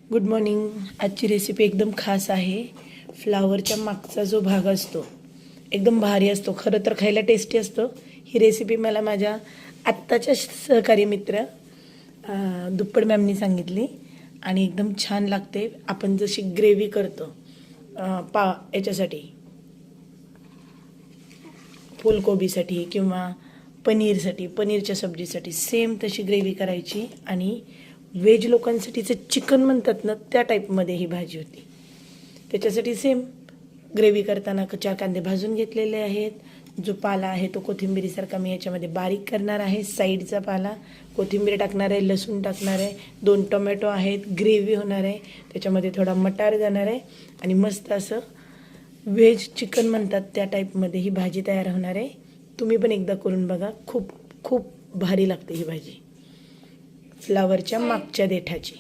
Good morning. आजची recipe एकदम खास आहे. फ्लावरच्या मागचा जो भाग असतो एकदम भारी असतो, खरं तर खायला टेस्टी असतो. ही रेसिपी मला माझ्या आत्ताच्या सहकारी मित्र दुप्पड मॅमनी सांगितली आणि एकदम छान लागते. आपण जशी ग्रेव्ही करतो याच्यासाठी फुलकोबीसाठी किंवा पनीरसाठी, पनीरच्या सब्जीसाठी सेम तशी ग्रेव्ही करायची. आणि व्हेज लोकांसाठीचं चिकन म्हणतात ना, त्या टाईपमध्ये ही भाजी होती. त्याच्यासाठी सेम ग्रेव्ही करताना 4 कांदे भाजून घेतलेले आहेत. जो पाला आहे तो कोथिंबिरीसारखा मी याच्यामध्ये बारीक करणार आहे. साईडचा पाला कोथिंबीर टाकणार आहे, लसूण टाकणार आहे, 2 टोमॅटो आहेत. ग्रेव्ही होणार आहे, त्याच्यामध्ये थोडा मटार जाणार आहे आणि मस्त असं व्हेज चिकन म्हणतात त्या टाईपमध्ये ही भाजी तयार होणार आहे. तुम्ही पण एकदा करून बघा, खूप खूप भारी लागते ही भाजी फ्लावरच्या मागच्या देठाची.